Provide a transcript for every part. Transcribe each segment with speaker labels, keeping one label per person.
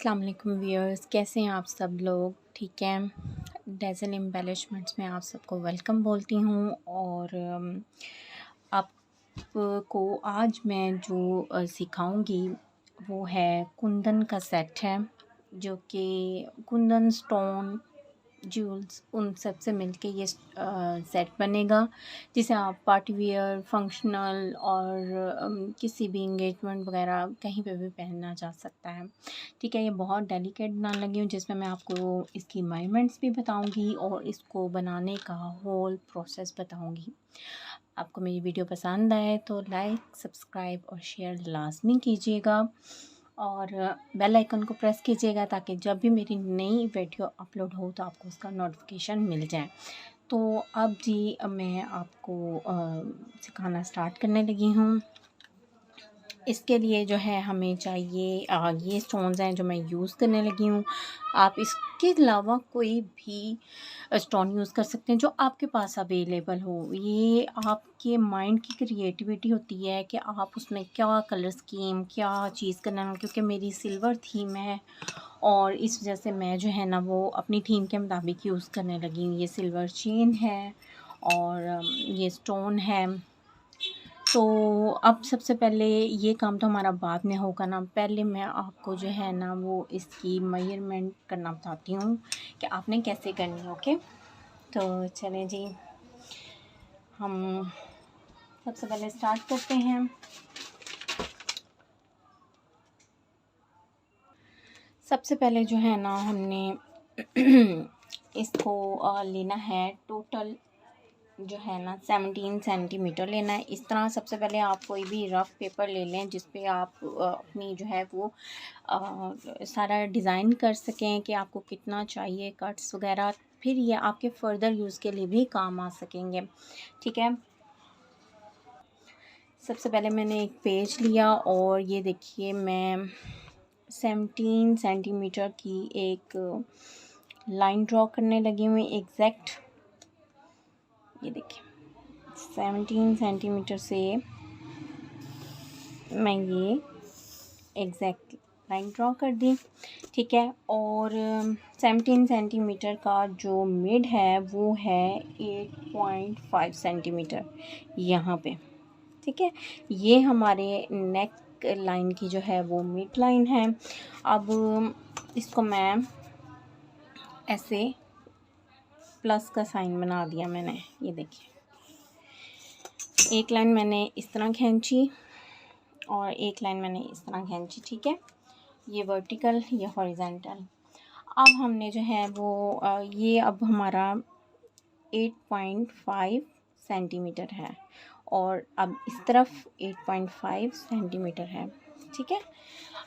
Speaker 1: अस्सलाम वालेकुम व्यूअर्स, कैसे हैं आप सब लोग? ठीक हैं। डेज़ल एम्बेलिशमेंट्स में आप सबको वेलकम बोलती हूँ। और आपको आज मैं जो सिखाऊंगी वो है कुंदन का सेट है, जो कि कुंदन, स्टोन, ज्वेल्स उन सब से मिलके ये सेट बनेगा, जिसे आप पार्टी वियर, फंक्शनल और किसी भी इंगेजमेंट वगैरह कहीं पे भी पहनना जा सकता है। ठीक है, ये बहुत डेलिकेट बनाने लगी हूँ, जिसमें मैं आपको इसकी मेजरमेंट्स भी बताऊंगी और इसको बनाने का होल प्रोसेस बताऊंगी। आपको मेरी वीडियो पसंद आए तो लाइक, सब्सक्राइब और शेयर लाजमी कीजिएगा और बेल आइकन को प्रेस कीजिएगा ताकि जब भी मेरी नई वीडियो अपलोड हो तो आपको उसका नोटिफिकेशन मिल जाए। तो अब जी मैं आपको सिखाना स्टार्ट करने लगी हूँ। इसके लिए जो है हमें चाहिए ये स्टोन्स हैं जो मैं यूज़ करने लगी हूँ। आप इसके अलावा कोई भी स्टोन यूज़ कर सकते हैं जो आपके पास अवेलेबल हो। ये आपके माइंड की क्रिएटिविटी होती है कि आप उसमें क्या कलर स्कीम, क्या चीज़ करना है। क्योंकि मेरी सिल्वर थीम है और इस वजह से मैं जो है ना वो अपनी थीम के मुताबिक यूज़ करने लगी हूँ। ये सिल्वर चेन है और ये स्टोन है। तो अब सबसे पहले ये काम तो हमारा बाद में होगा ना, पहले मैं आपको जो है ना वो इसकी मेजरमेंट करना बताती हूँ कि आपने कैसे करनी है। ओके, तो चलें जी, हम सबसे पहले स्टार्ट करते हैं। सबसे पहले जो है ना हमने इसको लेना है, टोटल जो है ना 17 सेंटीमीटर लेना है। इस तरह सबसे पहले आप कोई भी रफ़ पेपर ले लें जिस पे आप अपनी जो है वो सारा डिज़ाइन कर सकें कि आपको कितना चाहिए, कट्स वगैरह। फिर ये आपके फर्दर यूज़ के लिए भी काम आ सकेंगे। ठीक है, सबसे पहले मैंने एक पेज लिया और ये देखिए मैं 17 सेंटीमीटर की एक लाइन ड्रॉ करने लगी हूँ एग्जैक्ट। ये देखिए 17 सेंटीमीटर से मैं ये एग्जैक्ट लाइन ड्रॉ कर दी। ठीक है, और 17 सेंटीमीटर का जो मिड है वो है 8.5 सेंटीमीटर यहाँ पे। ठीक है, ये हमारे नेक लाइन की जो है वो मिड लाइन है। अब इसको मैं ऐसे प्लस का साइन बना दिया मैंने। ये देखिए एक लाइन मैंने इस तरह खींची और एक लाइन मैंने इस तरह खींची। ठीक है, ये वर्टिकल, ये हॉरिजेंटल। अब हमने जो है वो ये अब हमारा 8.5 सेंटीमीटर है और अब इस तरफ 8.5 सेंटीमीटर है। ठीक है,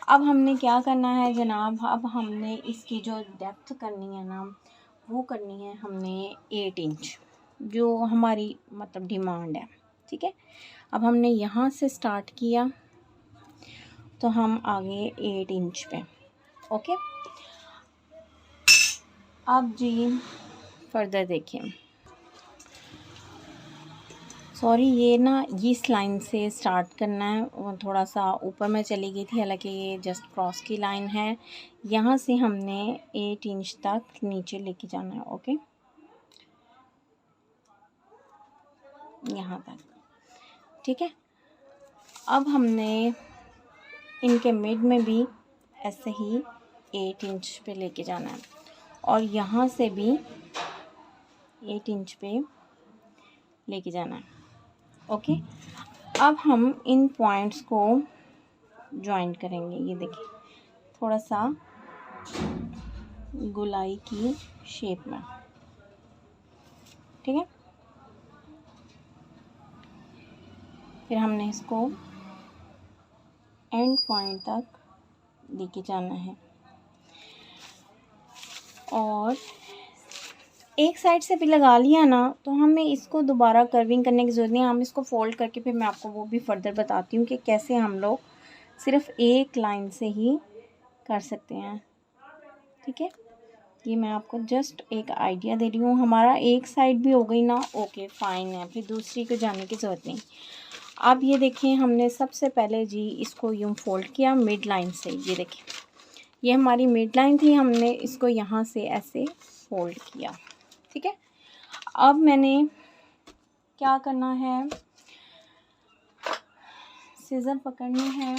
Speaker 1: अब हमने क्या करना है जनाब, अब हमने इसकी जो डेप्थ करनी है ना वो करनी है हमने 8 इंच, जो हमारी मतलब डिमांड है। ठीक है, अब हमने यहाँ से स्टार्ट किया तो हम आगे 8 इंच पे। ओके, अब जी फर्दर देखिए, सॉरी ये ना इस लाइन से स्टार्ट करना है, और थोड़ा सा ऊपर में चली गई थी, हालांकि ये जस्ट क्रॉस की लाइन है। यहाँ से हमने 8 इंच तक नीचे लेके जाना है। ओके, यहाँ तक। ठीक है, अब हमने इनके मिड में भी ऐसे ही 8 इंच पे लेके जाना है और यहाँ से भी 8 इंच पे लेके जाना है। ओके, अब हम इन पॉइंट्स को ज्वाइन करेंगे। ये देखिए थोड़ा सा गोलाई की शेप में। ठीक है, फिर हमने इसको एंड पॉइंट तक लेके जाना है और एक साइड से भी लगा लिया ना तो हमें इसको दोबारा कर्विंग करने की ज़रूरत नहीं है। हम इसको फोल्ड करके फिर मैं आपको वो भी फर्दर बताती हूँ कि कैसे हम लोग सिर्फ एक लाइन से ही कर सकते हैं। ठीक है, ये मैं आपको जस्ट एक आइडिया दे रही हूँ। हमारा एक साइड भी हो गई ना, ओके फाइन है, फिर दूसरी को जाने की ज़रूरत नहीं। अब ये देखिए हमने सबसे पहले जी इसको यूँ फोल्ड किया मिड लाइन से। ये देखिए ये हमारी मिड लाइन थी, हमने इसको यहाँ से ऐसे फोल्ड किया, ठीक है। अब मैंने क्या करना है, सीज़र पकड़नी है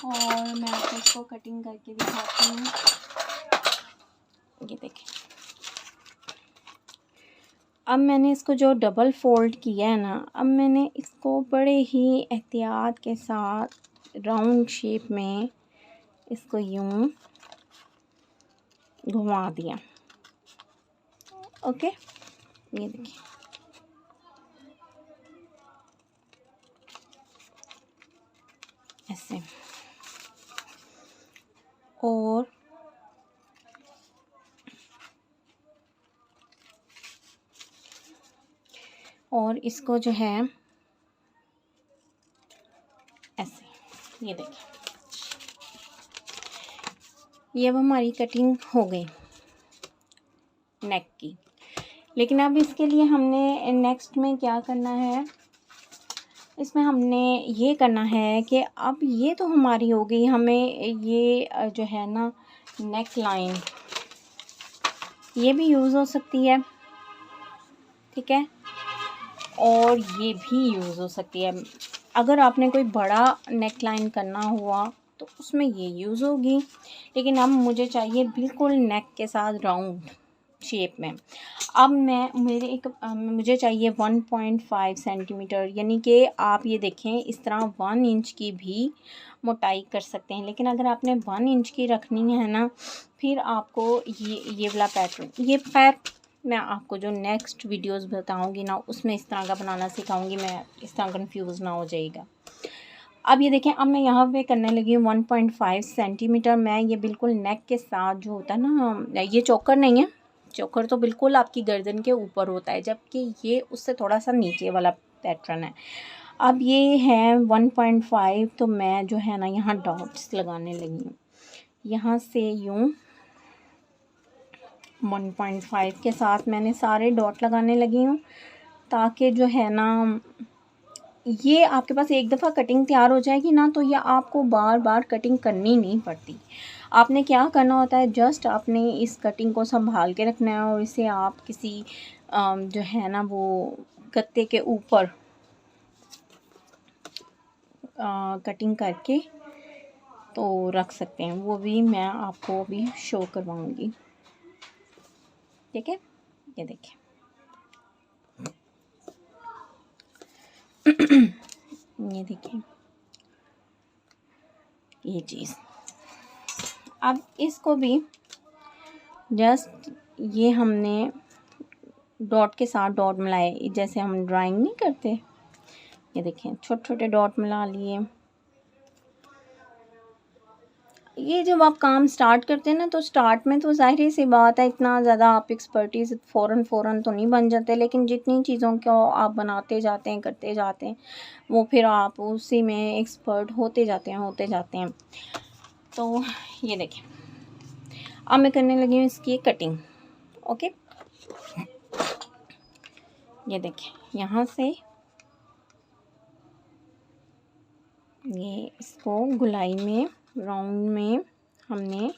Speaker 1: और मैं आपको इसको कटिंग करके दिखाती हूँ। ये देखें, अब मैंने इसको जो डबल फोल्ड किया है ना, अब मैंने इसको बड़े ही एहतियात के साथ राउंड शेप में इसको यूं घुमा दिया। ओके, ये देखिए, ऐसे। और इसको जो है ऐसे, ये देखिए, ये अब हमारी कटिंग हो गई नेक की। लेकिन अब इसके लिए हमने नेक्स्ट में क्या करना है, इसमें हमने ये करना है कि अब ये तो हमारी हो गई, हमें ये जो है ना नेक लाइन, ये भी यूज़ हो सकती है, ठीक है, और ये भी यूज़ हो सकती है। अगर आपने कोई बड़ा नेक लाइन करना हुआ तो उसमें ये यूज़ होगी, लेकिन अब मुझे चाहिए बिल्कुल नेक के साथ राउंड शेप में। अब मुझे चाहिए 1.5 सेंटीमीटर, यानी कि आप ये देखें, इस तरह 1 इंच की भी मोटाई कर सकते हैं। लेकिन अगर आपने 1 इंच की रखनी है ना, फिर आपको ये वाला पैटर्न, ये खैर मैं आपको जो नेक्स्ट वीडियोस बताऊंगी ना, उसमें इस तरह का बनाना सिखाऊंगी, मैं इस तरह कंफ्यूज ना हो जाएगा। अब ये देखें, अब मैं यहाँ पे करने लगी हूँ 1.5 सेंटीमीटर। मैं ये बिल्कुल नेक के साथ जो होता है ना, ये चोकर नहीं है, चोकर तो बिल्कुल आपकी गर्दन के ऊपर होता है, जबकि ये उससे थोड़ा सा नीचे वाला पैटर्न है। अब ये है 1.5, तो मैं जो है ना यहाँ डॉट्स लगाने लगी हूँ, यहाँ से यूँ 1.5 के साथ मैंने सारे डॉट लगाने लगी हूँ, ताकि जो है ना ये आपके पास एक दफ़ा कटिंग तैयार हो जाएगी ना, तो ये आपको बार बार कटिंग करनी नहीं पड़ती। आपने क्या करना होता है, जस्ट आपने इस कटिंग को संभाल के रखना है और इसे आप किसी जो है ना वो गत्ते के ऊपर कटिंग करके तो रख सकते हैं। वो भी मैं आपको अभी शो करवाऊंगी, ठीक है। ये देखिए ये देखिए ये चीज़। अब इसको भी जस्ट ये हमने डॉट के साथ डॉट मिलाए, जैसे हम ड्राइंग नहीं करते, ये देखें छोटे छोटे डॉट मिला लिए। ये जब आप काम स्टार्ट करते हैं ना, तो स्टार्ट में तो जाहिर सी बात है, इतना ज़्यादा आप एक्सपर्टीज़ फ़ौरन तो नहीं बन जाते, लेकिन जितनी चीज़ों को आप बनाते जाते हैं, करते जाते हैं, वो फिर आप उसी में एक्सपर्ट होते जाते हैं। तो ये देखें, अब मैं करने लगी हूँ इसकी कटिंग। ओके, ये देखें, यहाँ से ये इसको गुलाई में राउंड में हमने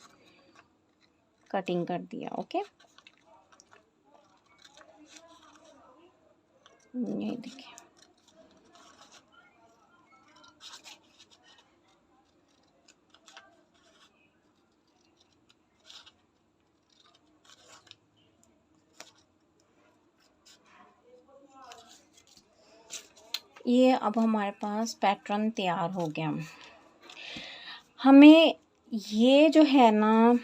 Speaker 1: कटिंग कर दिया। ओके, ये देखिए, ये अब हमारे पास पैटर्न तैयार हो गया। हमें ये जो है ना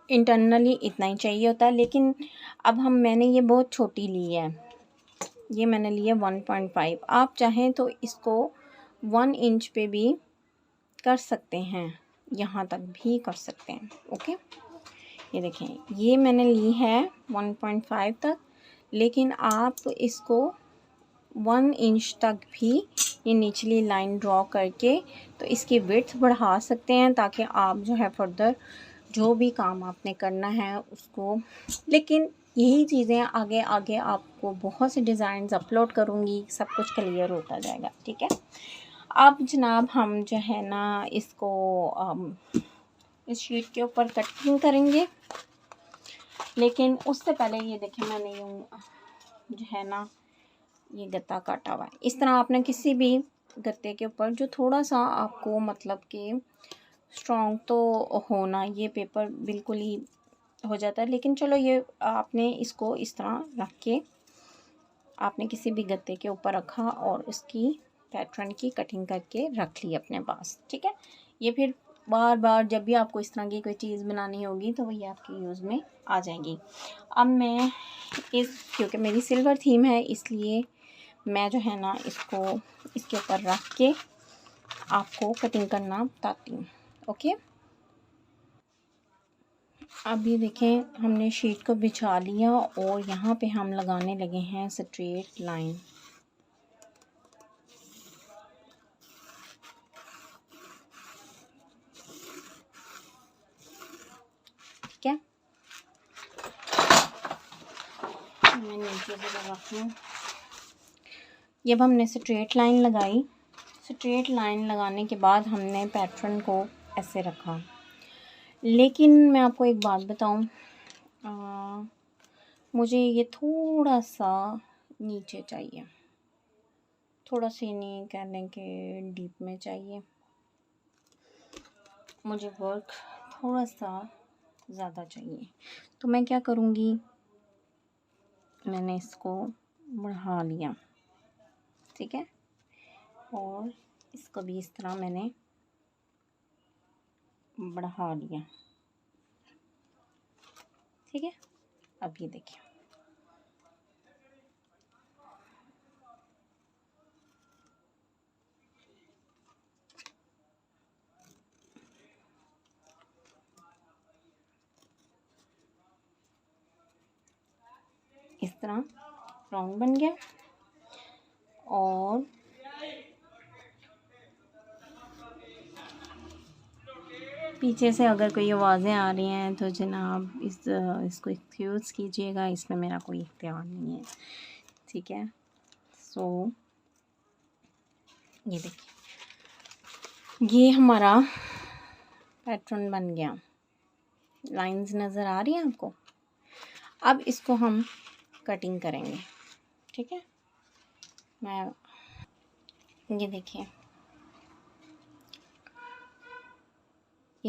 Speaker 1: इंटरनली इतना ही चाहिए होता है, लेकिन अब मैंने ये बहुत छोटी ली है, ये मैंने ली है 1.5। आप चाहें तो इसको 1 इंच पे भी कर सकते हैं, यहाँ तक भी कर सकते हैं। ओके, ये देखें, ये मैंने ली है 1.5 तक, लेकिन आप इसको 1 इंच तक भी ये निचली लाइन ड्रॉ करके तो इसकी विड्थ बढ़ा सकते हैं, ताकि आप जो है फर्दर जो भी काम आपने करना है उसको। लेकिन यही चीज़ें आगे आगे आपको बहुत से डिज़ाइंस अपलोड करूँगी, सब कुछ क्लियर होता जाएगा, ठीक है। अब जनाब हम जो है ना इसको इस शीट के ऊपर कटिंग करेंगे, लेकिन उससे पहले ये देखें मैंने यूँ जो है ना ये गत्ता काटा हुआ है। इस तरह आपने किसी भी गत्ते के ऊपर जो थोड़ा सा आपको मतलब कि स्ट्रॉन्ग तो होना, ये पेपर बिल्कुल ही हो जाता है, लेकिन चलो ये आपने इसको इस तरह रख के आपने किसी भी गत्ते के ऊपर रखा और इसकी पैटर्न की कटिंग करके रख ली अपने पास। ठीक है, ये फिर बार बार जब भी आपको इस तरह की कोई चीज़ बनानी होगी तो वही आपकी यूज़ में आ जाएगी। अब मैं क्योंकि मेरी सिल्वर थीम है इसलिए मैं जो है ना इसको इसके ऊपर रख के आपको कटिंग करना बताती हूँ। ओके, अब ये देखें हमने शीट को बिछा लिया और यहाँ पे हम लगाने लगे हैं स्ट्रेट लाइन। ठीक है, मैं नीचे से रखूँ। जब हमने स्ट्रेट लाइन लगाई, स्ट्रेट लाइन लगाने के बाद हमने पैटर्न को ऐसे रखा, लेकिन मैं आपको एक बात बताऊँ, मुझे ये थोड़ा सा नीचे चाहिए, थोड़ा सी नहीं कहने के डीप में चाहिए, मुझे वर्क थोड़ा सा ज़्यादा चाहिए। तो मैं क्या करूँगी, मैंने इसको बढ़ा लिया। ठीक है, और इसको भी इस तरह मैंने बढ़ा लिया। ठीक है, अब ये देखिए इस तरह राउंड बन गया। और पीछे से अगर कोई आवाज़ें आ रही हैं तो जनाब इसको एक्सक्यूज़ कीजिएगा, इसमें मेरा कोई इख्तियार नहीं है। ठीक है, सो ये देखिए ये हमारा पैटर्न बन गया। लाइंस नज़र आ रही हैं आपको। अब इसको हम कटिंग करेंगे। ठीक है, मैं ये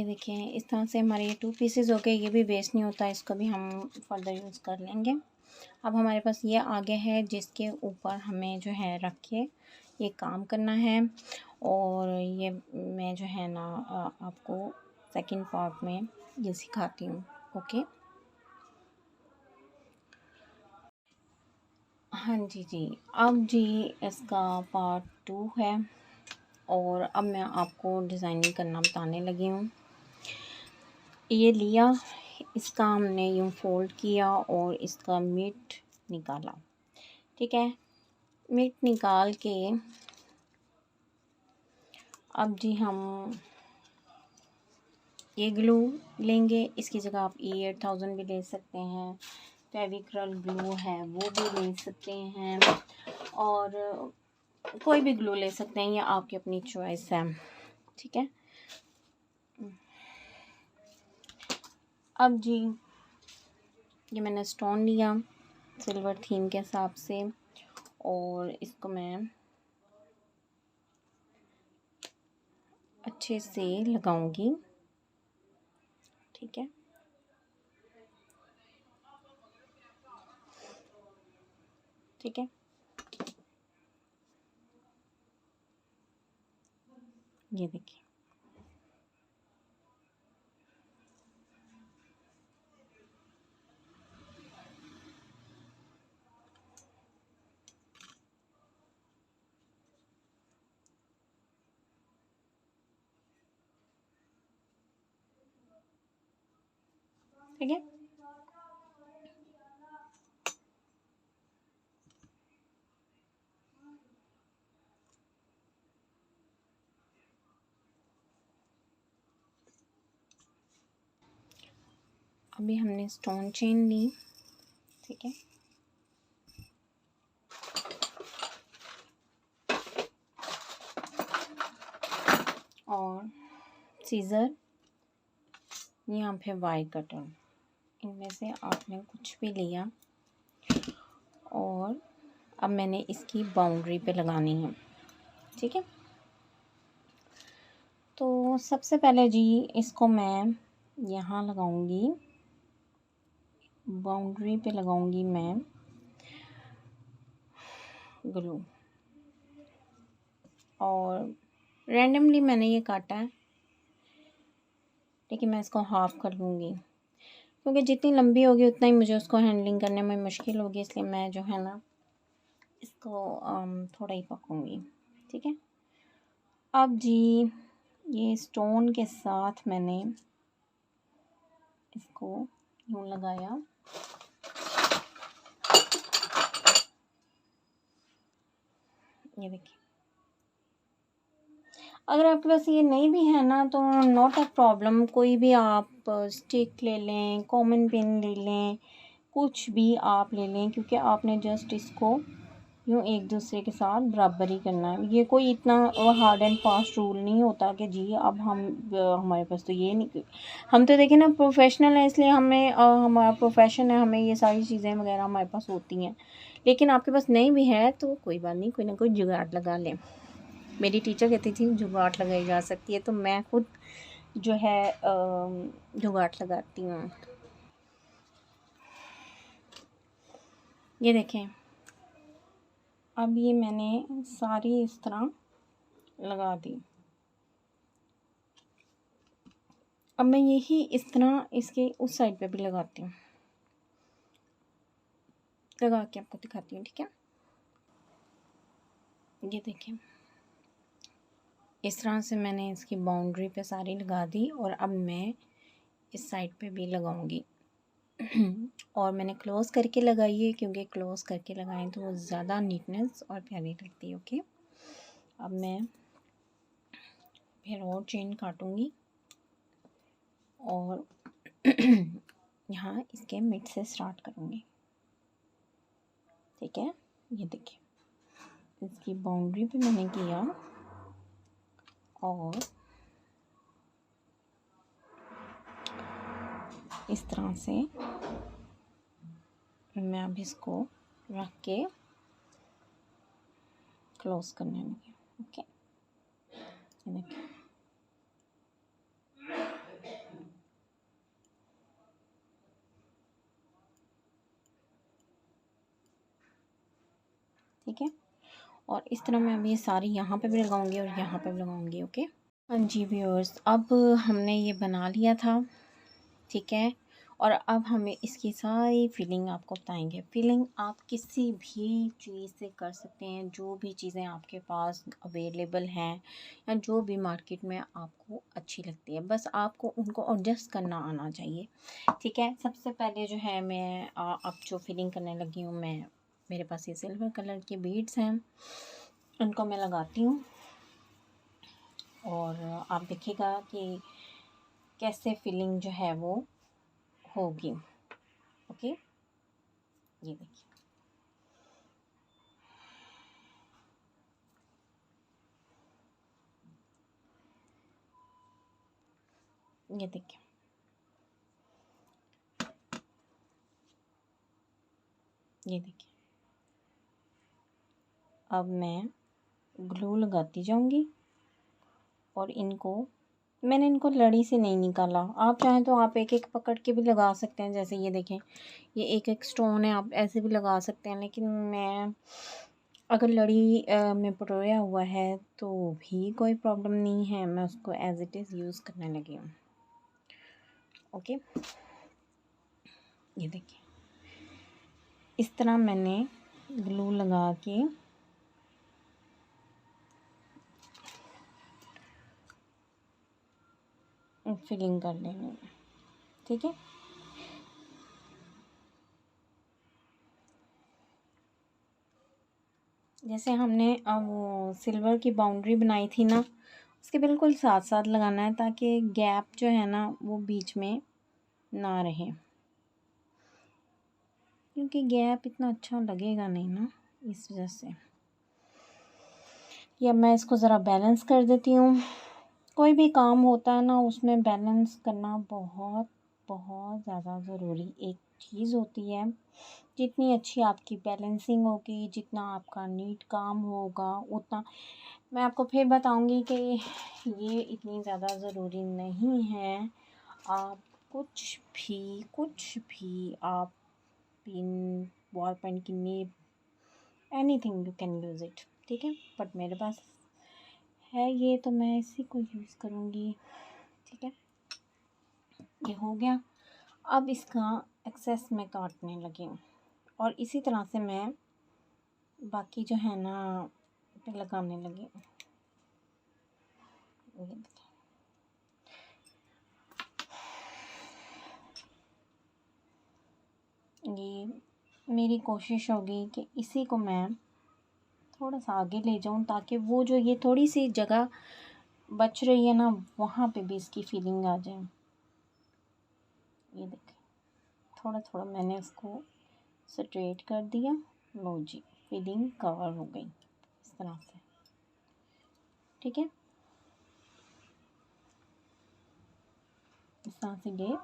Speaker 1: देखिए इस तरह से हमारे ये 2 पीसेस हो गए। ये भी वेस्ट नहीं होता, इसको भी हम फर्दर यूज़ कर लेंगे। अब हमारे पास ये आगे है जिसके ऊपर हमें जो है रख के ये काम करना है, और ये मैं जो है ना आपको सेकंड पार्ट में ये सिखाती हूँ। ओके, हाँ जी जी, अब जी इसका पार्ट 2 है और अब मैं आपको डिज़ाइनिंग करना बताने लगी हूँ। ये लिया, इसका हमने यूँ फोल्ड किया और इसका मिड निकाला। ठीक है, मिड निकाल के अब जी हम ये ग्लू लेंगे। इसकी जगह आप E8000 भी ले सकते हैं, फेविक्रल ग्लू है वो भी ले सकते हैं, और कोई भी ग्लू ले सकते हैं, ये आपकी अपनी चॉइस है। ठीक है, अब जी ये मैंने स्टोन लिया सिल्वर थीम के हिसाब से और इसको मैं अच्छे से लगाऊंगी। ठीक है, ठीक है, ये देखिए ठीक है। अभी हमने स्टोन चेन ली। ठीक है, और सीज़र, यहाँ पे वायर कटर, इनमें से आपने कुछ भी लिया और अब मैंने इसकी बाउंड्री पे लगानी है। ठीक है, तो सबसे पहले जी इसको मैं यहाँ लगाऊंगी, बाउंड्री पे लगाऊंगी मैं ग्लू, और रैंडमली मैंने ये काटा है, लेकिन मैं इसको हाफ़ कर लूँगी क्योंकि जितनी लंबी होगी उतना ही मुझे उसको हैंडलिंग करने में मुश्किल होगी, इसलिए मैं जो है ना इसको थोड़ा ही पकूँगी। ठीक है, अब जी ये स्टोन के साथ मैंने इसको यूँ लगाया, ये देखिए। अगर आपके पास ये नहीं भी है ना तो नॉट अ प्रॉब्लम, कोई भी आप स्टिक ले लें, कॉमन पिन ले लें, कुछ भी आप ले लें, क्योंकि आपने जस्ट इसको यूँ एक दूसरे के साथ बराबर ही करना है। ये कोई इतना हार्ड एंड फास्ट रूल नहीं होता कि जी अब हम हमारे पास तो ये नहीं, हम तो देखिए ना प्रोफेशनल है, इसलिए हमें हमारा प्रोफेशन है, हमें ये सारी चीज़ें वगैरह हमारे पास होती हैं। लेकिन आपके पास नहीं भी है तो कोई बात नहीं, कोई ना कोई जुगाड़ लगा लें। मेरी टीचर कहती थी जुगाड़ लगाई जा सकती है, तो मैं खुद जो है जुगाड़ लगाती हूँ। ये देखें, अब ये मैंने सारी इस तरह लगा दी। अब मैं यही इस तरह इसके उस साइड पे भी लगाती हूँ, लगा के आपको दिखाती हूँ। ठीक है, ये देखिए इस तरह से मैंने इसकी बाउंड्री पे सारी लगा दी, और अब मैं इस साइड पे भी लगाऊंगी। और मैंने क्लोज़ करके लगाई है, क्योंकि क्लोज़ करके लगाएं तो वो ज़्यादा नीटनेस और प्यारी लगती है। ओके, अब मैं फिर और चेन काटूंगी और यहाँ इसके मिड से स्टार्ट करूँगी। ठीक है, ये देखिए इसकी बाउंड्री पे मैंने किया, और इस तरह से मैं अब इसको रख के क्लोज करने लगी। ओके, ये देखिए ठीक है, और इस तरह मैं अभी ये सारी यहाँ पे भी लगाऊंगी और यहाँ पे भी लगाऊंगी। ओके, हाँ जी व्यूअर्स, अब हमने ये बना लिया था। ठीक है, और अब हमें इसकी सारी फीलिंग आपको बताएंगे। फीलिंग आप किसी भी चीज़ से कर सकते हैं, जो भी चीज़ें आपके पास अवेलेबल हैं या जो भी मार्केट में आपको अच्छी लगती है, बस आपको उनको एडजस्ट करना आना चाहिए। ठीक है, सबसे पहले जो है मैं अब जो फीलिंग करने लगी हूँ, मैं मेरे पास ये सिल्वर कलर के बीड्स हैं, उनको मैं लगाती हूँ और आप देखिएगा कि कैसे फीलिंग जो है वो होगी। ओके, ये देखिए ये देखिए ये देखिए अब मैं ग्लू लगाती जाऊंगी, और मैंने इनको लड़ी से नहीं निकाला। आप चाहें तो आप एक एक पकड़ के भी लगा सकते हैं, जैसे ये देखें ये एक एक स्टोन है, आप ऐसे भी लगा सकते हैं, लेकिन मैं अगर लड़ी में परोया हुआ है तो भी कोई प्रॉब्लम नहीं है, मैं उसको एज इट इज़ यूज़ करने लगी हूँ। ओके, ये देखिए इस तरह मैंने ग्लू लगा के फिलिंग कर लेनी है। ठीक है, जैसे हमने वो सिल्वर की बाउंड्री बनाई थी ना, उसके बिल्कुल साथ साथ लगाना है, ताकि गैप जो है ना वो बीच में ना रहे, क्योंकि गैप इतना अच्छा लगेगा नहीं ना, इस वजह से। या मैं इसको ज़रा बैलेंस कर देती हूँ कोई भी काम होता है ना, उसमें बैलेंस करना बहुत बहुत ज़्यादा ज़रूरी एक चीज़ होती है। जितनी अच्छी आपकी बैलेंसिंग होगी, जितना आपका नीट काम होगा, उतना मैं आपको फिर बताऊंगी कि ये इतनी ज़्यादा ज़रूरी नहीं है। आप कुछ भी आप पिन, बॉल पेन की nib, anything you can use it, ठीक है। बट मेरे पास है ये, तो मैं इसी को यूज़ करूँगी, ठीक है। ये हो गया। अब इसका एक्सेस मैं काटने लगी हूँ और इसी तरह से मैं बाकी जो है ना लगाने लगी हूँ। ये देखिए, ये मेरी कोशिश होगी कि इसी को मैं थोड़ा सा आगे ले जाऊं, ताकि वो जो ये थोड़ी सी जगह बच रही है ना, वहाँ पे भी इसकी फीलिंग आ जाए। ये देखिए, थोड़ा थोड़ा मैंने इसको स्ट्रेट कर दिया। लो जी, फीलिंग कवर हो गई इस तरह से, ठीक है। इस तरह से ये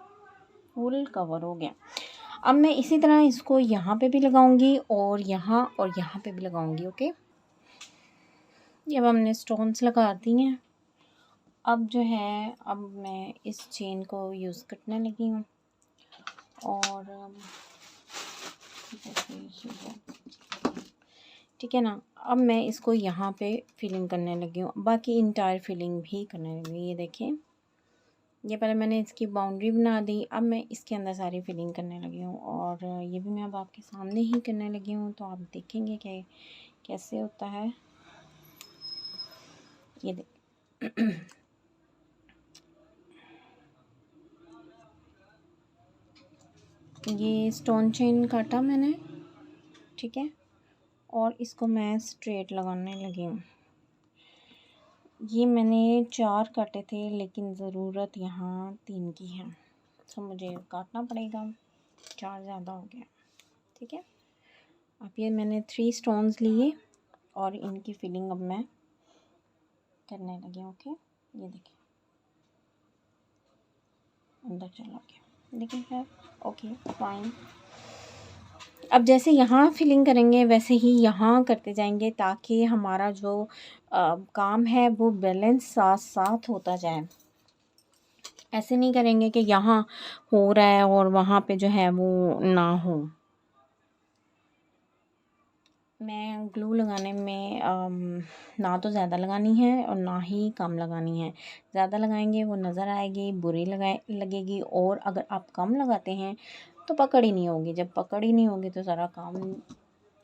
Speaker 1: फुल कवर हो गया। अब मैं इसी तरह इसको यहाँ पे भी लगाऊंगी और यहाँ पे भी लगाऊंगी, ओके। ये अब हमने स्टोन्स लगा दी हैं। अब जो है, अब मैं इस चेन को यूज़ करने लगी हूँ और ठीक है ना। अब मैं इसको यहाँ पे फिलिंग करने लगी हूँ, बाकी इंटायर फिलिंग भी करने लगी। ये देखें, ये पहले मैंने इसकी बाउंड्री बना दी, अब मैं इसके अंदर सारी फिलिंग करने लगी हूँ और ये भी मैं अब आपके सामने ही करने लगी हूँ, तो आप देखेंगे कि कैसे होता है। ये देख ये स्टोन चेन काटा मैंने, ठीक है, और इसको मैं स्ट्रेट लगाने लगी हूँ। ये मैंने 4 काटे थे, लेकिन ज़रूरत यहाँ 3 की है, तो मुझे काटना पड़ेगा, 4 ज़्यादा हो गया, ठीक है। अब ये मैंने 3 स्टोन्स लिए और इनकी फिलिंग अब मैं करने लगी हूँ, ओके। ये देखिए, अंदर चला गया, देखिए है, ओके फाइन। अब जैसे यहाँ फिलिंग करेंगे वैसे ही यहाँ करते जाएंगे, ताकि हमारा जो काम है वो बैलेंस साथ साथ होता जाए। ऐसे नहीं करेंगे कि यहाँ हो रहा है और वहाँ पे जो है वो ना हो। मैं ग्लू लगाने में ना तो ज़्यादा लगानी है और ना ही कम लगानी है। ज़्यादा लगाएंगे वो नज़र आएगी, बुरी लगेगी, और अगर आप कम लगाते हैं तो पकड़ ही नहीं होगी। जब पकड़ ही नहीं होगी तो सारा काम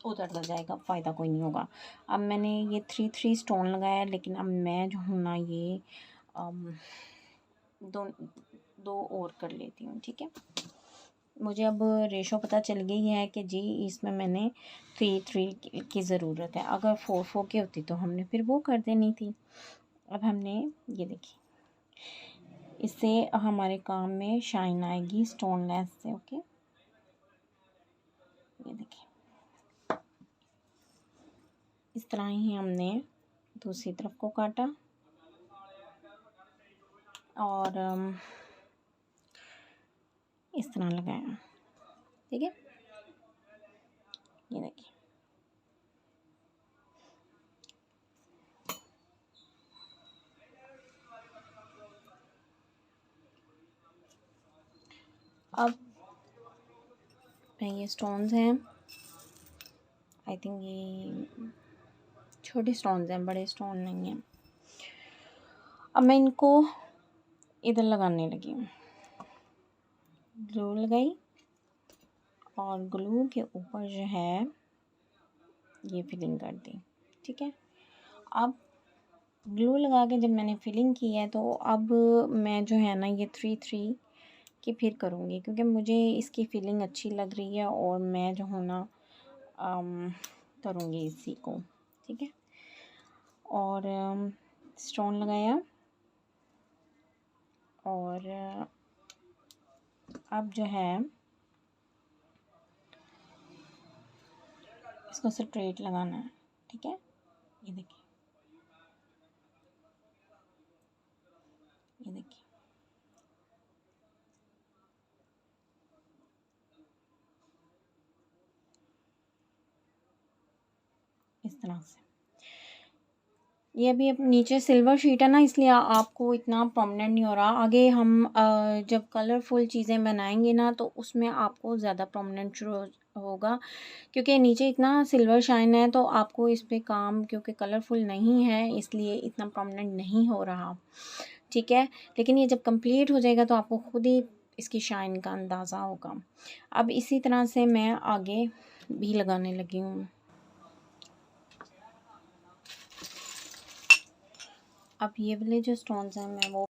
Speaker 1: उतरता जाएगा, फ़ायदा कोई नहीं होगा। अब मैंने ये 3 स्टोन लगाया, लेकिन अब मैं जो हूँ ना ये दो और कर लेती हूँ, ठीक है। मुझे अब रेशो पता चल गई है कि जी इसमें मैंने 3 की ज़रूरत है। अगर 4 की होती तो हमने फिर वो कर देनी थी। अब हमने ये देखिए, इससे हमारे काम में शाइन आएगी स्टोन लेस से, ओके। ये देखिए, इस तरह ही हमने दूसरी तरफ को काटा और इस तरह लगाया, ठीक है। ये देखिए, अब ये स्टोन्स हैं, आई थिंक ये छोटे स्टोन्स हैं, बड़े स्टोन नहीं हैं। अब मैं इनको इधर लगाने लगी हूँ। ग्लू लगाई और ग्लू के ऊपर जो है ये फिलिंग कर दी, ठीक है। अब ग्लू लगा के जब मैंने फिलिंग की है, तो अब मैं जो है ना ये 3 की फिर करूँगी, क्योंकि मुझे इसकी फिलिंग अच्छी लग रही है और मैं जो हूँ ना करूँगी इसी को, ठीक है। और स्टोन लगाया और अब जो है इसको स्ट्रेट लगाना है, ठीक है। ये देखिए, तरह से। ये अभी नीचे सिल्वर शीट है ना, इसलिए आपको इतना प्रोमिनेंट नहीं हो रहा। आगे हम जब कलरफुल चीज़ें बनाएंगे ना तो उसमें आपको ज़्यादा प्रोमिनेंट शुरू होगा, क्योंकि नीचे इतना सिल्वर शाइन है तो आपको इस पे काम, क्योंकि कलरफुल नहीं है इसलिए इतना प्रोमिनेंट नहीं हो रहा, ठीक है। लेकिन ये जब कंप्लीट हो जाएगा तो आपको खुद ही इसकी शाइन का अंदाज़ा होगा। अब इसी तरह से मैं आगे भी लगाने लगी हूँ। अब ये वाले जो स्टोन्स हैं मैं वो